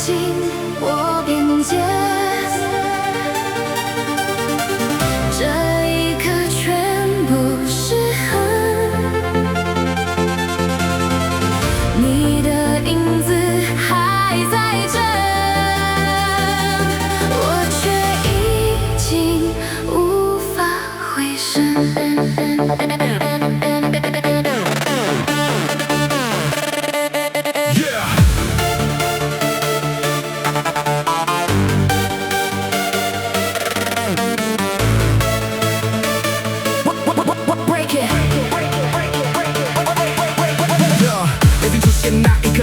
进我边界，这一刻全部失衡，你的影子还在这，我却已经无法回神。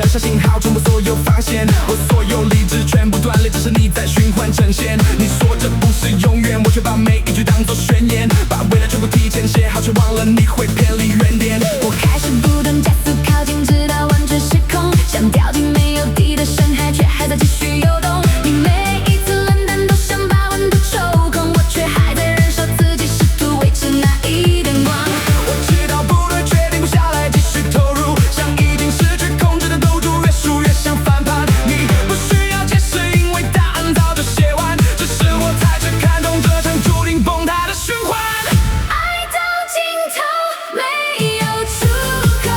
小信号冲破所有防线，我所有理智全部断裂，只是你在循环呈现。你说这不是永远，我却把每一句当作宣言，把未来全部提前写好，却忘了你会偏离原点。我开始不断加速靠近，直到完全失控，像掉进没有底的深海，却还在继续游动。你每一次冷淡都想把温度抽空，我却还在燃烧自己，试图维持那一点光。我知道不对，却停不下来，继续投入，像已经失去控制的斗猪，越输越想翻盘。你不需要解释，因为答案早就写完，只是我才是看懂这场注定崩塌的循环。爱到尽头没有出口，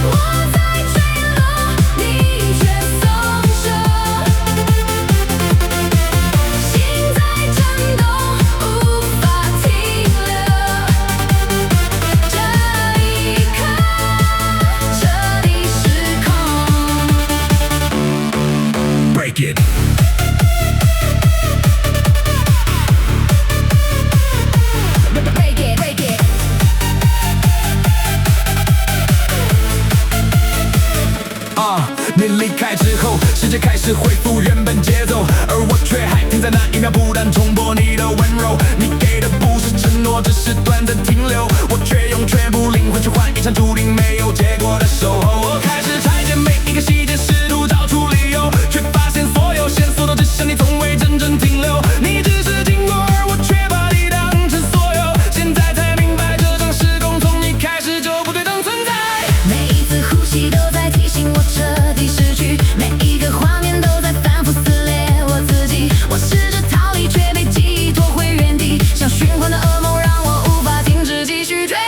我在坠落，你却松手，心在震动，无法停留。这一刻彻底失控。Break it。Break it, break it. 你离开之后，世界开始恢复原本节奏，而我却还停在那一秒，不断重播你的温柔。你给的不是承诺，只是短暂停留，我却用全部灵魂去换一场注定没有结果的守候。我开始拆解每一个细节，试图找出理由，却发现所有线索都指向你，从未真正停留。你只是经过，而我却把你当成所有。现在才明白，这场时空从一开始就不对等存在。每一次呼吸都在提醒我彻底失去，每一个画面都在反复撕裂我自己。我试着逃离，却被记忆拖回原地，像循环的噩梦，让我无法停止，继续坠落。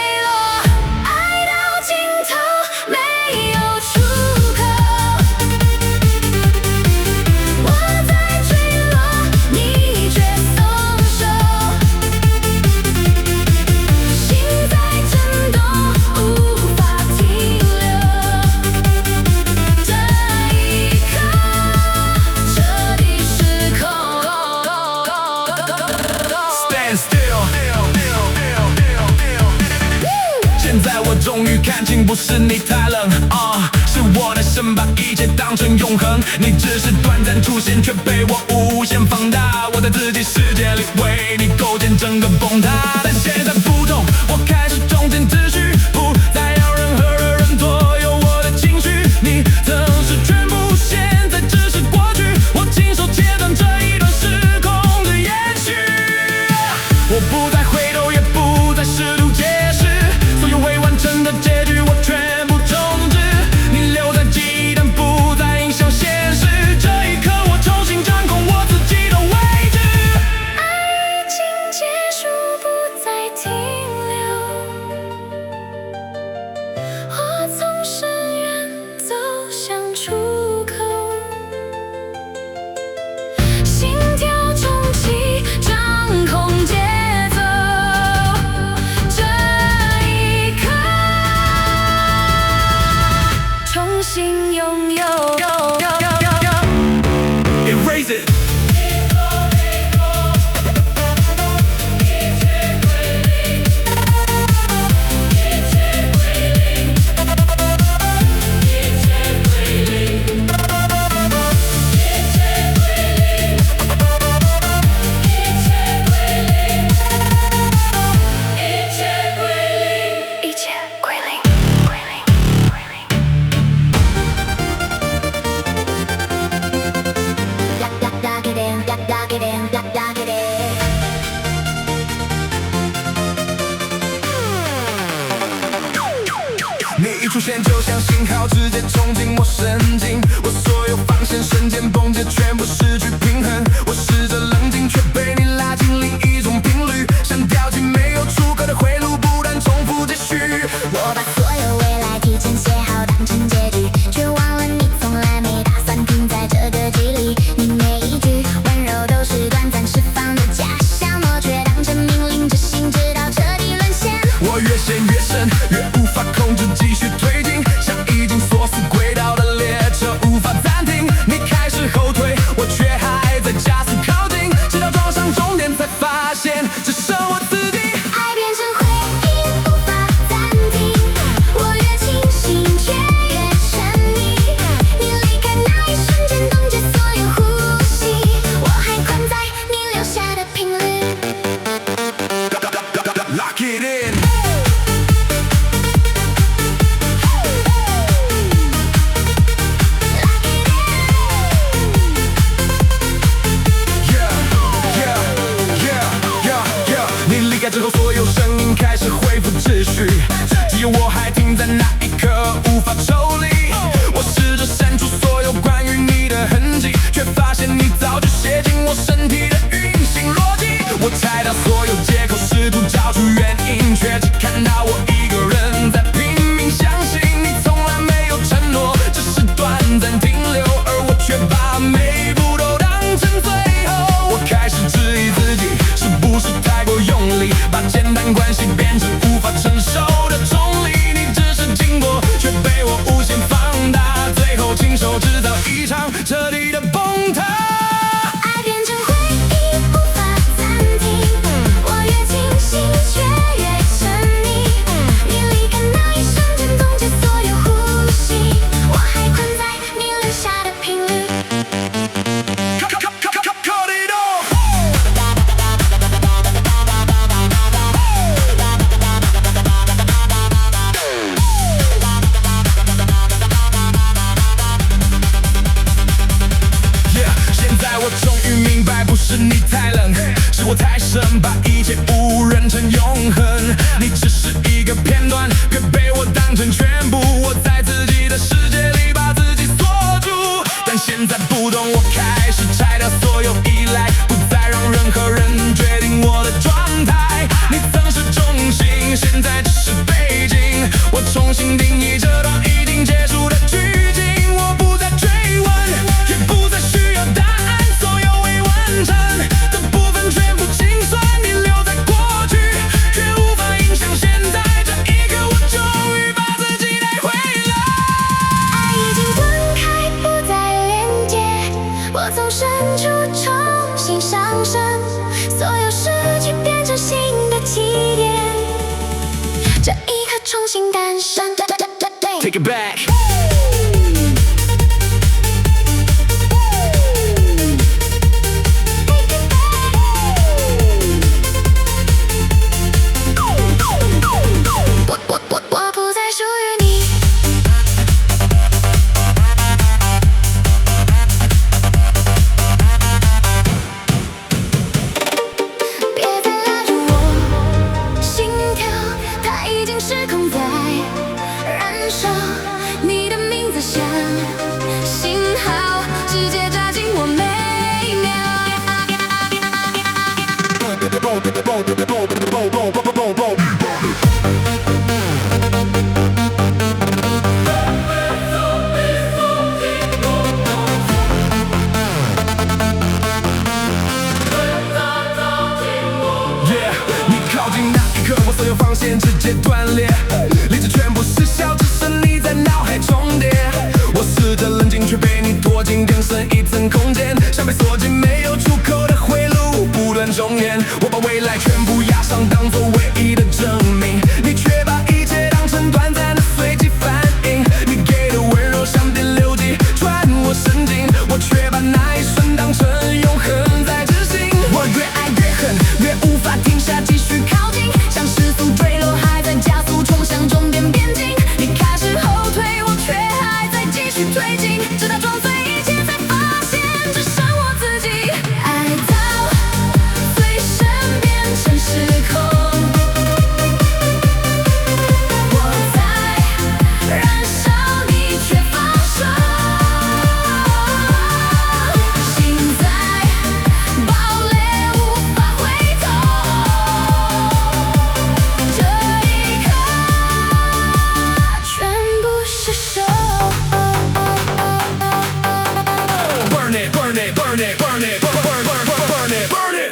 爱到尽头没有出口，我在坠落，你却松手，心在震动，无法停留。这一刻彻底失控。Stand still。现在我终于看清，不是你太冷是我太深把一切当成永恒。你只是短暂出现，却被我无限放大。我在自己世界里为你构建整个崩塌，但现在不同，我开始重建秩序，不再让任何人左右我的情绪。你曾是全部，现在只是过去，我亲手切断这一段时空的延续。我不再回头，也不再试图解释，所有未完成的结局我全部重置。你留在记忆，但不再影响现实。这一刻我重新掌控我自己的位置。爱已经结束，不再停留。出现就像信号，直接冲进我神经，我所有防线瞬间崩解，全部失去平衡。我试着冷静，却被你拉进另一种频率，像掉进没有出口的回路，不断重复继续。我把所有未来提前写好，当成结局，却忘了你从来没打算停在这个季里。你每一句温柔都是短暂释放的假象，我却当成命令执行，直到彻底沦陷。我越陷越深，越无法控制，继续推进，像已经锁死轨道的列车，无法暂停。你开始后退，我却还在加速靠近，直到撞上终点才发现，只剩我自己。爱变成回忆，无法暂停。我越清醒，却越沉溺。你离开那一瞬间，冻结所有呼吸。我还困在你留下的频率。Lock it in. Yeah, yeah, yeah, yeah, yeah. 你离开之后，所有声音开始恢复秩序，只有我还停在那一刻，无法抽离。我试着删除所有关于你的痕迹，却发现你早就写进我身体的运行逻辑。我猜到所有借口，试图找出原因，却只看到我一个人在拼命相信你从来没有承诺，只是短暂停留，而我却把每一步都当成最后。我开始质疑自己是不是太过用力，把简单关系变成无法承受的重力。你只是经过，却被我无限放大，最后亲手制造一场彻底的崩塌。爱变成回忆，无法暂停。我越清醒，却越沉溺。你离开那一瞬间，冻结所有呼吸。我还困在你留下的频率。Cut it off. Yeah， 现在我终于明白，不是你太冷，是我太深，把一切误认成永恒。你只是一个片段，别被我当成全部。我在自己的世界里把自己锁住，但现在不懂，我开始拆掉所有依赖，不再让任何人决定我的状态。你曾是中心，现在只是背景。我重新定义这段已经结束的剧情，我不再追问，也不再需要答案，所有未完成的部分全部清算。你留在过去，却无法影响现在这一刻，我终于把自己带回来。爱已经断开，不再连接。我从深处重新上升，所有失去变成新的起点。这一刻重新诞生。Take it back. burn it, burn it, burn, burn, burn, burn, burn it, burn it.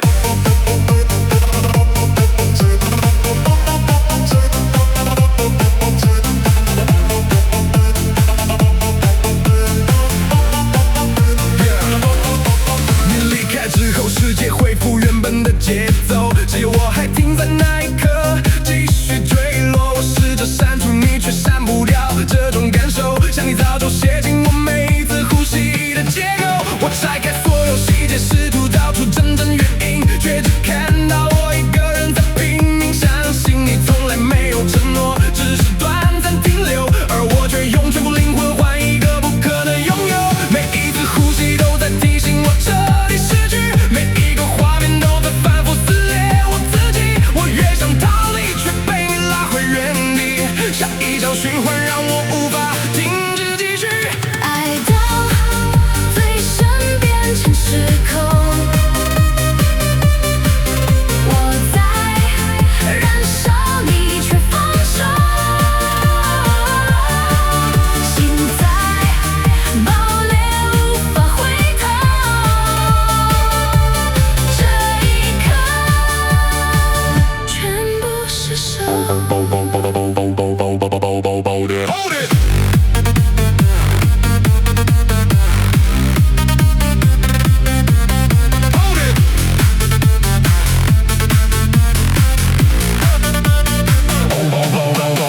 你离开之后，世界恢复原本的节奏，只有我还停在那一刻，继续坠落。我试着删除你，却删不掉这种感受，像你早就写进我每一次呼吸的结构。我拆开所有细节，试图找出真正原因，却只看到我一个人在拼命相信你从来没有承诺，只是短暂停留，而我却用全部灵魂换一个不可能拥有。每一次呼吸都在提醒我彻底失去，每一个画面都在反复撕裂我自己。我越想逃离，却被你拉回原地，下一场循环让我无法停止继续。爱到最深变成失控，我在燃烧，你却放手，心在爆裂，无法回头。这一刻，全部失守。Hold it.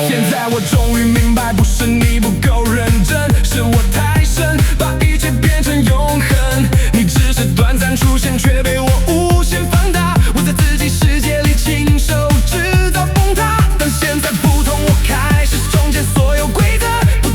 现在我终于明白，不是你不够认真，是我太深，把一切变成永恒。你只是短暂出现，却被我无限放大。我在自己世界里亲手制造崩塌，但现在不同，我开始重建所有规则，不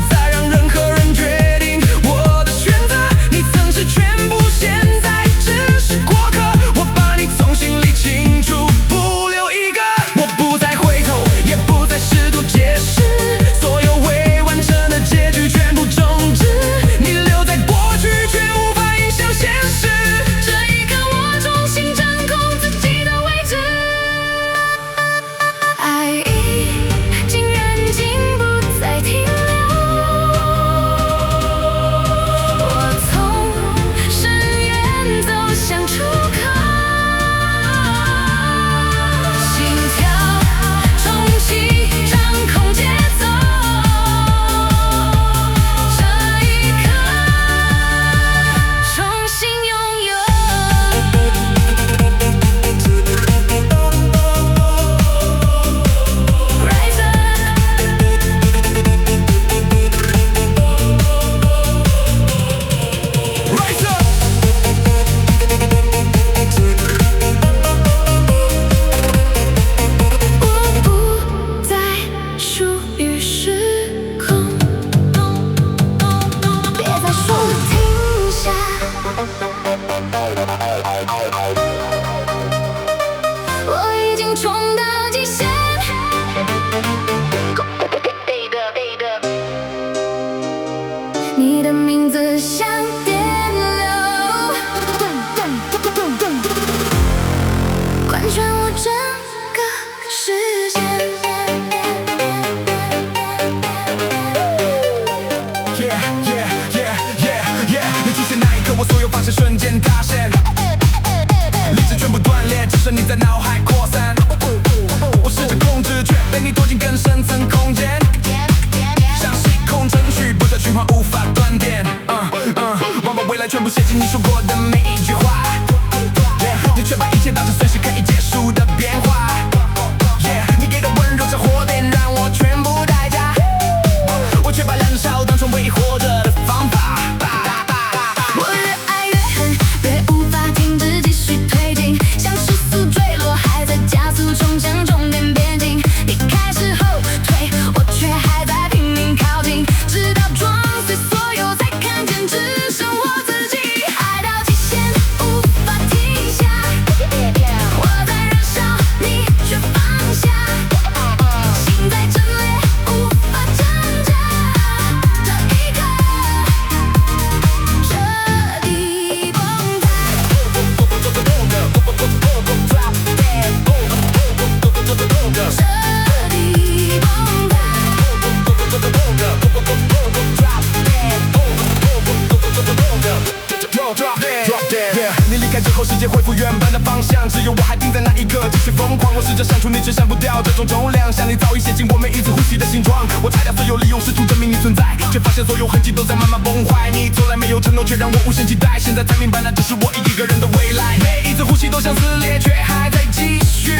后世界恢复原本的方向，只有我还定在那一刻继续疯狂。我试着删除你只删不掉这种重量，像你早已写进我每一次呼吸的形状。我拆掉所有利用，试图证明你存在，却发现所有痕迹都在慢慢崩坏。你从来没有承诺，却让我无限期待。现在才明白，那只是我一个人的未来。每一次呼吸都像撕裂，却还在继续。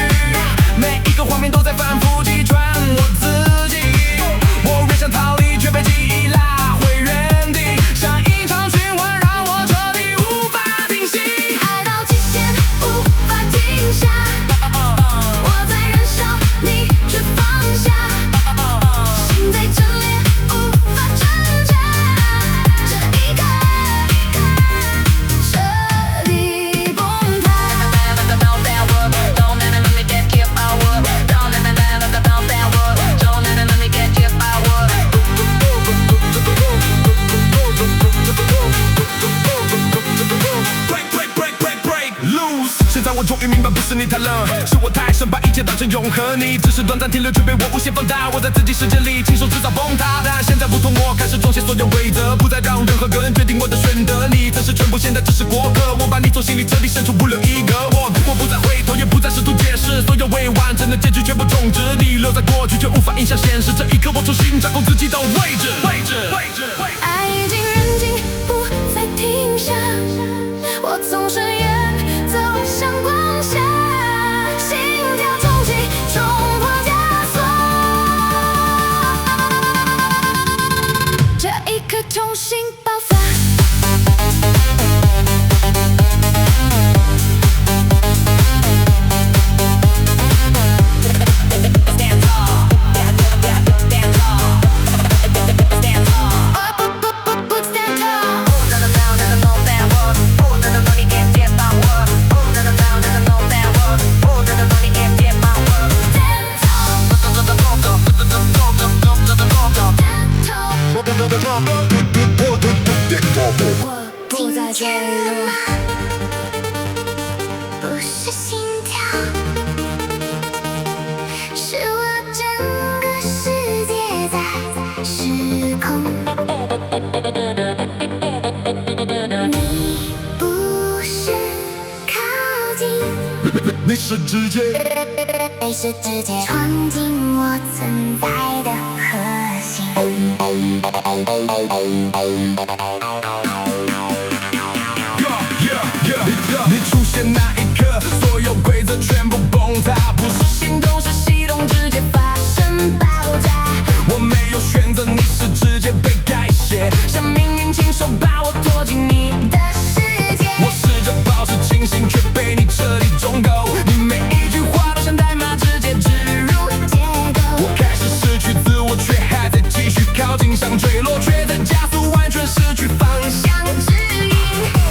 每一个画面都在反复击穿我自己。我越想逃离，却被记忆拉回原地，像一场循环，让我彻底无法停息。爱到极限，无法停下。我在燃烧，你却放下。心在震裂，无法挣扎。这一刻，彻底崩塌。现在我终于明白，不是你太冷，是我太深，把一切当成永恒。你只是短暂停留，却被我无限放大。我在自己世界里亲手制造崩塌，但现在不同，我开始重写所有规则，不再让任何个人决定我的选择。你曾是全部，现在只是过客。我把你从心里彻底深处不留一个。我不再回头，也不再试图解释，所有未完成的结局全部终止。你留在过去，却无法影响现实。这一刻，我重新掌控自己的位置。爱已经燃尽，不再停下。我从深渊走向光下，心跳重启，冲破枷锁。这一刻重新爆发。我不再坠落，不是心跳，是我整个世界在失控。你不是靠近，你是直接，你是直接闯进我存在的核心。你出现那一刻，所有规则全部崩塌，不是心动是系统直接发生爆炸。我没有选择，你是直接被改写，像命运亲手把我拖进你的世界。我试着保持清醒，却被你彻底中构。你每一句话都像代码，直接植入结构。我开始失去自我，却还在继续靠近，想坠落，却在加速，完全失去方向。指引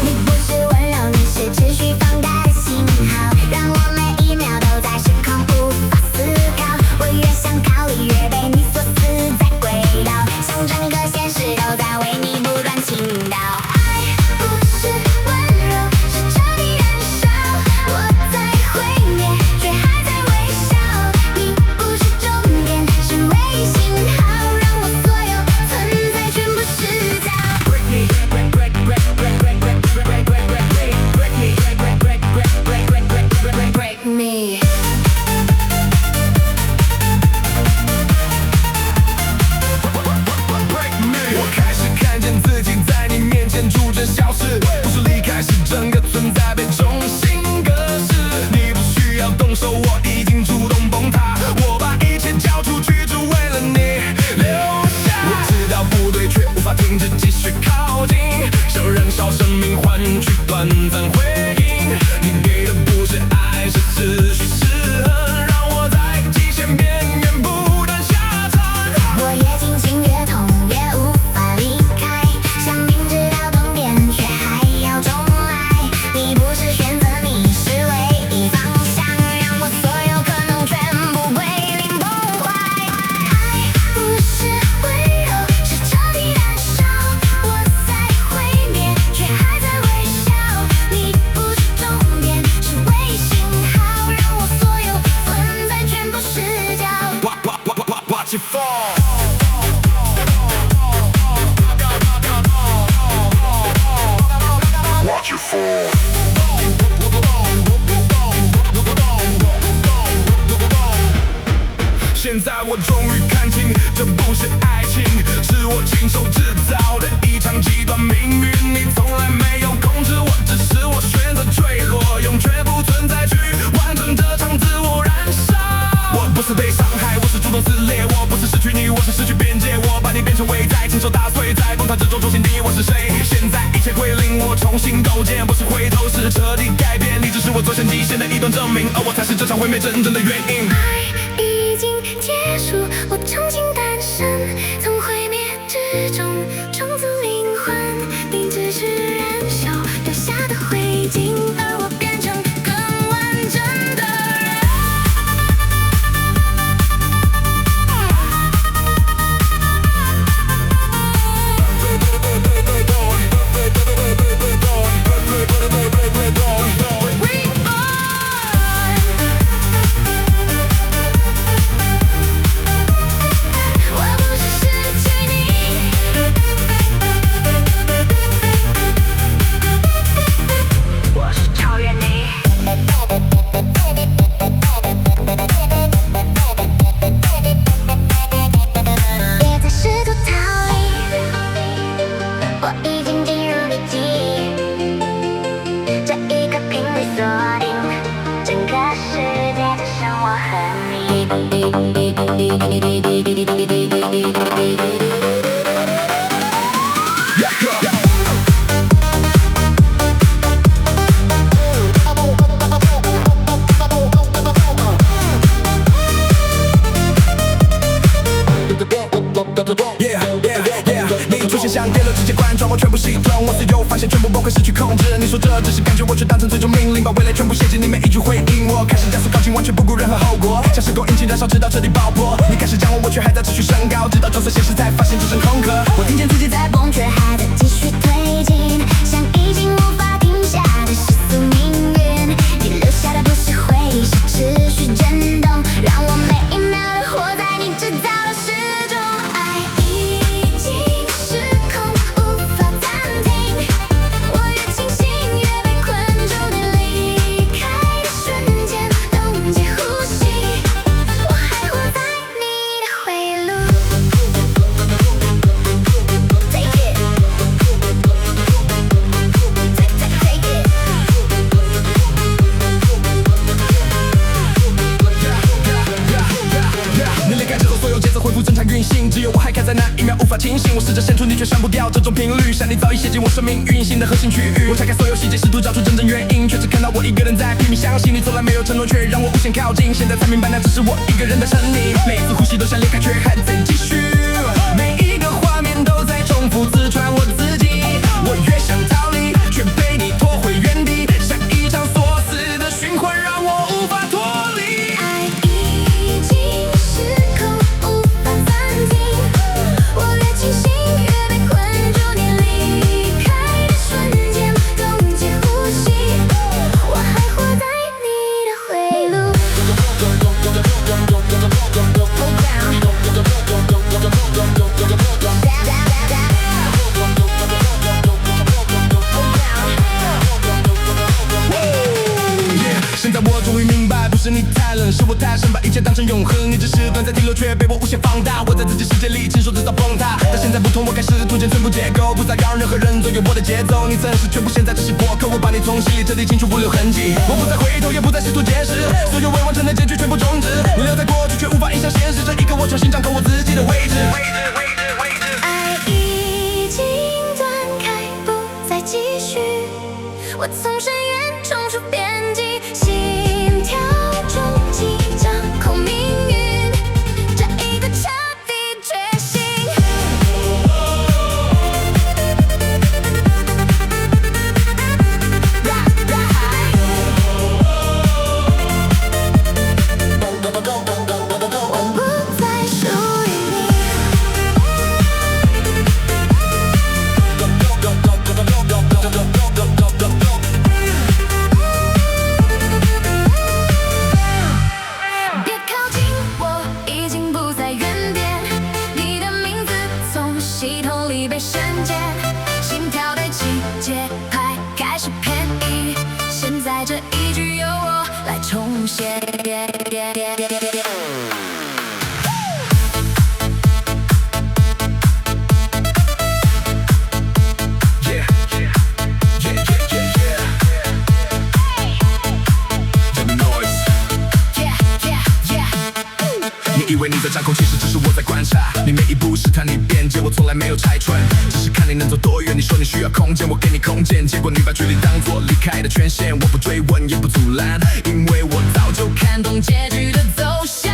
你不是温柔，你是持续放大的信号，让我每一秒都在失控，无法思考。我越想逃离，越被你锁死在轨道，像整个现实都在为你不断倾倒。爱不是温柔，是彻底燃烧。我在毁灭，却还在微笑。你不是终点，是微信号，让我所有存在全部失焦。Break me。我开始看见自己在你面前逐渐消失，不是离开，是整个存在被重新格式。你不需要动手，我已经主动崩塌。我把一切交出去，只为了你留下。我知道不对，却无法停止，继续靠近，想燃烧生命，换取短暂回应。你给的不是爱，是失去失衡，让我在极限边缘不断下沉。我越惊醒越痛，越无法离开，想明知道终点，却还要重来。你不是选择，你是唯一方向，让我所有可能全部归零崩坏。爱不是温柔，是彻底燃烧。重新构建，不是回头，是彻底改变。你只是我走向极限的一段证明，而我才是这场毁灭真正的原因。爱已经结束，我重新诞生，从毁灭之中重组灵魂。你只是燃烧留下的灰烬，而我变成更完整的人。你出现像电流直接贯穿我全部系统，我随后发现全部崩溃失去控制。你说这只是感觉，我却当成最终命令，把未来全部写进你每一句回应。我开始加速靠近，完全不顾任何后果，像是狗引擎燃烧，直到彻底爆破。你开始降温，我却还在持续升高，直到撞碎现实才发现这是空壳。我听见自己在蹦，却还在继续推进，像已经无法停下的世俗命运。你留下的不是回忆，是持续震动，让我每一秒都活在你制造的时钟。爱已经失控，无法暂停。我越清醒，越被困住。你离开的瞬间，冻结呼吸，我还活在你的回路。Take it, take it. 你离开之后，所有节奏恢复正常运行，只有我还卡在那一秒无法清醒。我试着伸出，你却删不掉这种频率，闪电早已写进我生命运行的核心区域。我拆开所有细节，试图找出真正原因，却只看到我一个人在拼命相信。你从来没有承诺，却让我无限靠近。现在才明白，那只是我一个人的沉溺。每一次呼吸都想离开，却还在继续。每一个画面都在重复自传我自己。我越想逃离，却被你拖回原地，像一场锁死的循环，让我无法脱离。爱已经失控，无法暂停。我越清醒，越被困住。你离开的瞬间，冻结呼吸，我还活在你的回路。现在我终于明白，不是你太冷，是我太深，把一切当成永恒。你只是短暂停留，却被我无限放大。我在自己世界里亲手制造崩塌，但现在不同，我开始图建全部结构，不再让任何人左右我的节奏。你曾是全部，现在只是过客，我把你从心里彻底清除，不留痕迹。我不再回头，也不再试图解释，所有未完成的结局全部终止。你留在过去，却无法影响现实。这一刻，我重新掌控我自己的位置。爱已经断开，不再继续。我从深渊冲出边际，心跳中即掌控命运，这一个彻底觉醒。我不再属于你。别靠近，我已经不在原点。你的名字从系统里被删减，心跳对齐，节拍开始偏移。现在这一句由我来重写。你以为你在掌控，其实只是我在观察。你每一步试探你边界，我从来没有拆穿，只是看看你能走多远。你说你需要空间，我给你空间，结果你把距离当作离开的权限。我不追问，也不阻拦，因为我早就看懂结局的走向。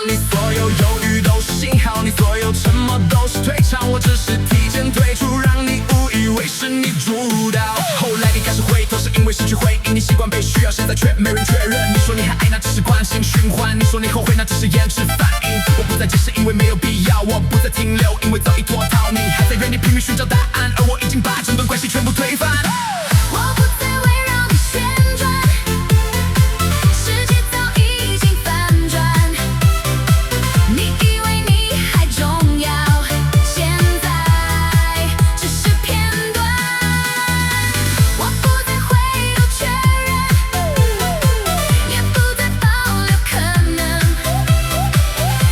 你所有犹豫都是信号，你所有沉默都是退场，我只是提前退出，让你误以为是你主导。后来你开始回头，是因为失去回应，你习惯被需要，现在却没人确认。你说你还爱，那只是惯性循环，你说你后悔，那只是延迟反应。我不再解释，因为没有必要，我不再停留，因为早已脱逃。你还在原地拼命寻找答案，而我已经把整段关系全部推翻。我不再围绕你旋转，世界早已经反转。你以为你还重要，现在只是片段。我不再回头确认，也不再保留可能。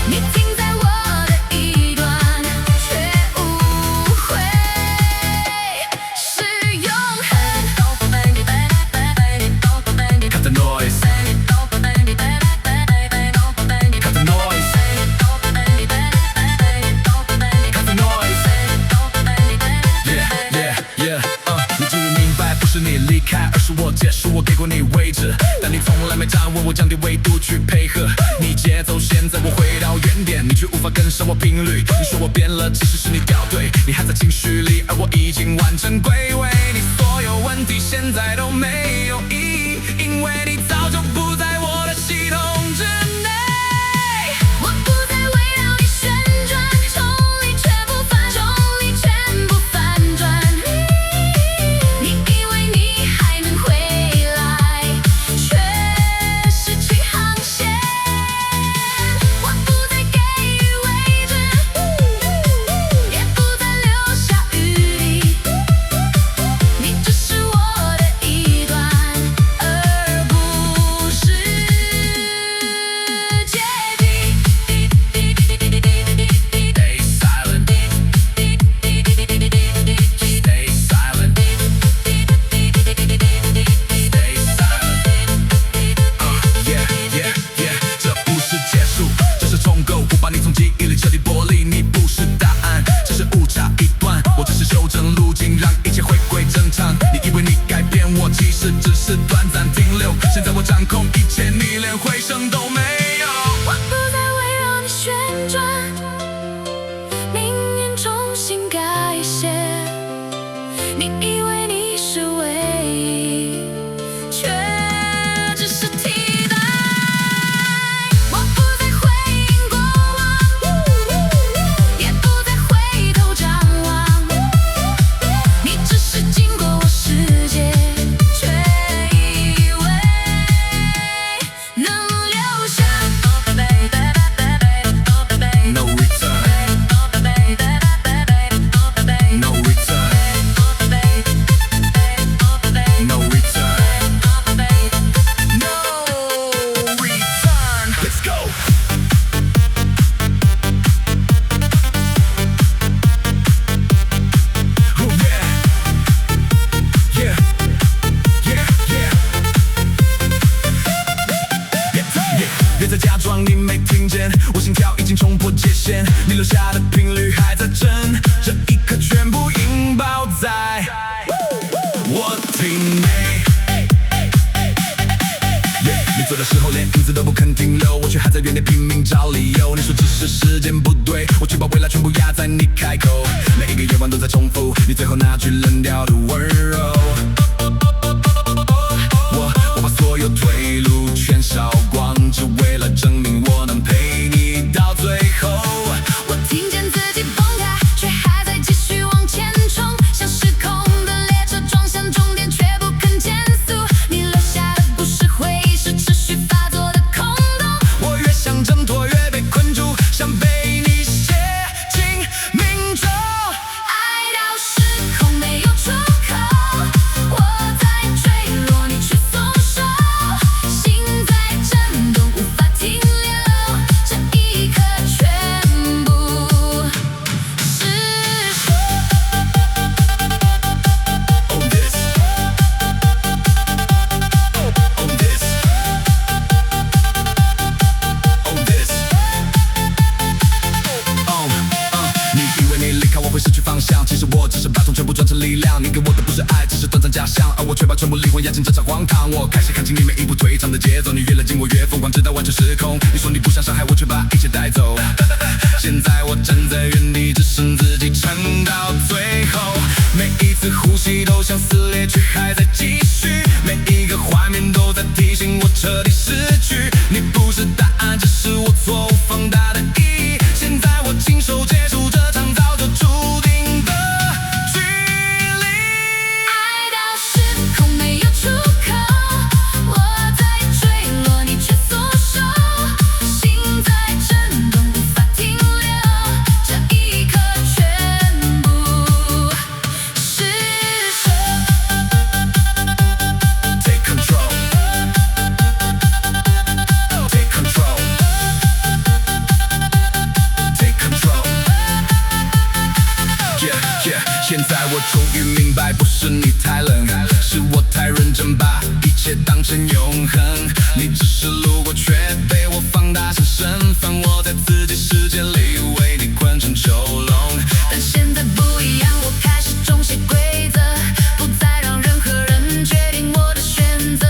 你停在我的一端，却误会是永恒。Cut the noise, cut the noise, cut the noise. Yeah, yeah, yeah. 你终于明白，不是你离开，而是我结束。我给过你位置，但你从来没站稳，我降低维度去配合你节奏。现在我回到原点，你却无法跟上我频率。你说我变了，其实是你掉队。你还在情绪里，而我已经完整归位。你所有问题现在都没有意义，因为你早就不在我的系统之内。我不再围绕你旋转，重力却不反，重力全部反转。你以为你还能回来，却失去航线。我不再给予位置，也不再留下余地。你只是我的一端，而不是结局。Stay silent, stay silent, stay silent. Yeah, yeah, yeah. 这不是结束，这是重构。我把你从记忆里彻底剥离，你不是答案，只是误差一段。我只是修正路径，让一切回归正常。你以为你改变我，其实只是短暂停留。现在我掌控一切，你连回声都没有。我不再围绕你旋转，命运重新改写。你以为你是唯一，却只是替代。我不再回应过往，也不再回头张望。你只是经过我世界，却以为能留下。No return, no return, no return, no return. Let's go. Oh yeah, yeah, yeah, yeah. 别再假装你没听见，我心跳已经冲破界限，你留下的频率还在震，这一刻全部引爆在我体内。你走的时候连影子都不肯停留，我却还在原地拼命找理由。你说只是时间不对，我却把未来全部压在你开口。每一个夜晚都在重复你最后那句冷掉的温柔。我把所有退路全烧光，只为了证明我能陪你到最后。我听见自己崩塌，却还在继续往前冲，像失控的列车撞向终点，却不肯减速。你留下的不是回忆，是持续发作的空洞。我越想挣脱，越被困住，想被你写进命中。爱到失控没有出口，我在坠落，你却松手，心在震动，无法停留。这一刻全部是手。Oh this, oh this, oh this. 你以为你离开我会失去方向，其实我只是样。你给我的不是爱，只是短暂假象，而我却把全部灵魂压进这场荒唐。我开始看清你每一步退场的节奏，你越冷静我越疯狂，直到完全失控。你说你不想伤害我，却把一切带走。现在我站在原地，只剩自己撑到最后。每一次呼吸都像撕裂，却还在继续。每一个画面都在提醒我彻底失去。你不是答案，只是我错误放大的意义。现在我亲手结束这场早就注定的距离。爱到失控没有出口，我在坠落，你却缩手，心在震动无法停留，这一刻全部失手。Take control. Take control. Take control. Yeah, yeah. 现在我终于明白，不是你太冷，是我太认真，把一切当成永恒。你只是路过，却被我放大成身份。我在自己世界里为你困成囚笼。但现在不一样，我开始重写规则，不再让任何人决定我的选择。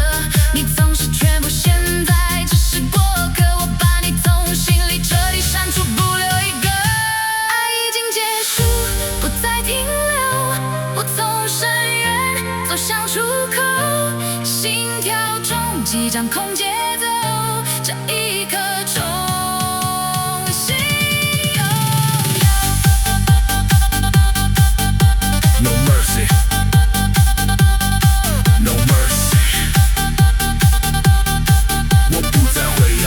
你总是全部，现在只是过客，我把你从心里彻底删除，不留一个。爱已经结束，不再停留，我从深渊走向出口，心跳中即掌控节奏，这一刻重新拥有。No mercy. No mercy. 我不再会有。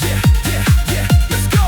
Yeah, yeah, yeah, let's go.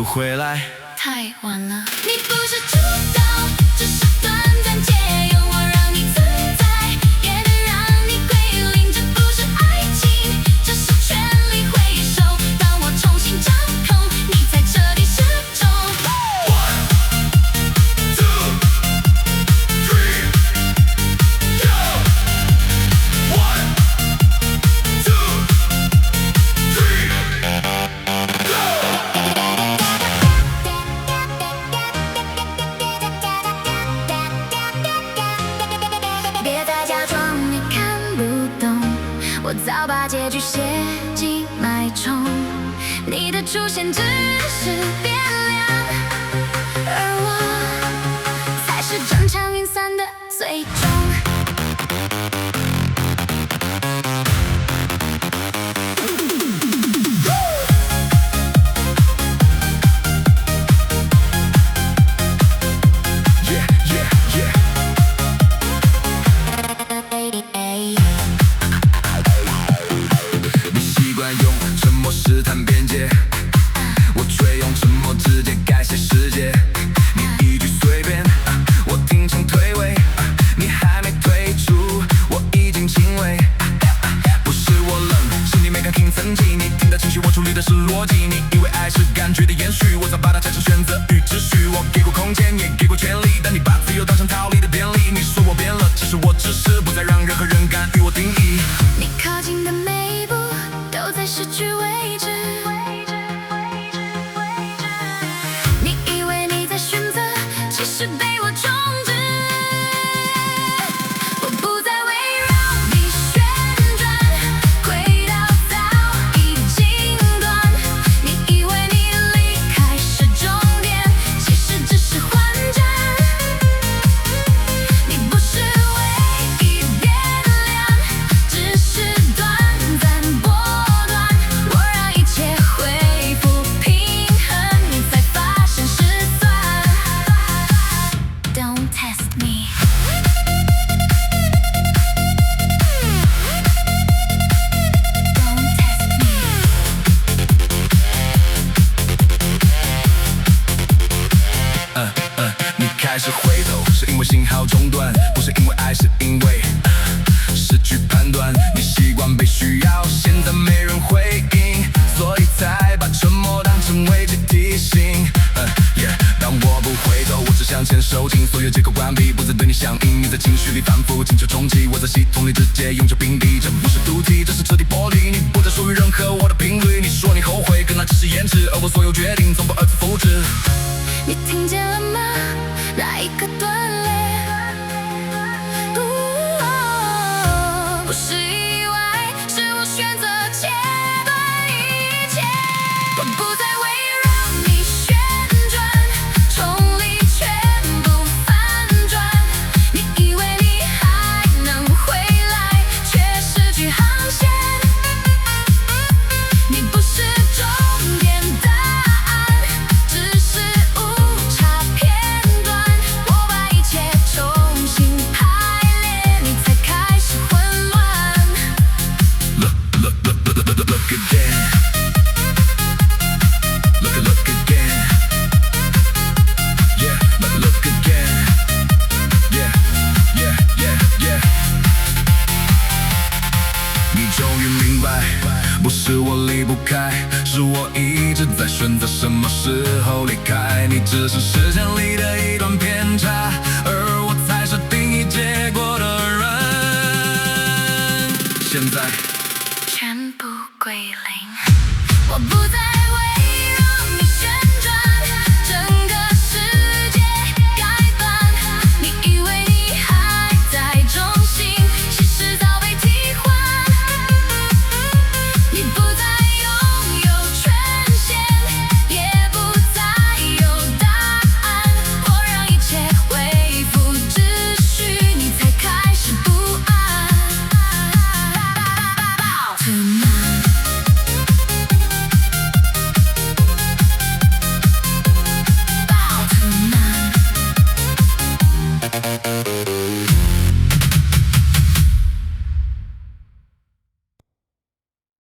就回来。太晚了，你不是主导，只是短暂借用我，让你自在，也能让你归零。这不是爱情，这是全力挥手，当我重新掌控，你才彻底失踪。1, 2, 3, go! 1, 2, 3, go! 别再假装你看不懂，我早把结局写进脉冲。你的出现只是变量，而我才是整场运算的最终。用沉默试探边界，我却用沉默直接改写世界。你一句随便，我听成退位，你还没退出，我已经亲吻。不是我冷，是你没敢听曾经，你听的情绪，我处理的是逻辑。你以为爱是感觉的延续，我早把它拆成选择与秩序。我给过空间，也给过权利，但你把自由当成逃离的便利。你说我变了，其实我只是不再让任何人敢与我定义。你靠近的每一步都在失去位置，你以为你在选择，其实被我终止。我不再围绕你旋转，轨道早已经断。你以为你离开是终点，其实只是缓战。你不是唯一变量，只是短暂波段。我让一切恢复平衡，你才发现失算。Don't test me。Don't test me。你开始回头，是因为信号中断，不是因为爱，是因为失去判断。你习惯被需要，现在没人回应，所以才把沉默当成危机提醒。当我不回头，我只向前收紧，所有借口关闭，不再对你响应。你在情绪里反复，请求重击，我在系统里直接用脚屏蔽。这不是毒体，这是彻底剥离，你不再属于任何我的频率。你说你后悔，可那只是延迟，而我所有决定从不二次复制。你听见了吗？那一刻断裂，不是意外，是我选择切断一切。我不再围绕你旋转，重力全部反转。你以为你还能回来，却失去航线。你不是终点答案，只是误差片段。我把一切重新排列，你才开始混乱。Look again. Look again. Yeah, look again. Yeah. 你终于明白，不是我离不开，是我一直在选择什么时候离开。你只是时间里的一段偏差，而我才是定义结果的人。现在。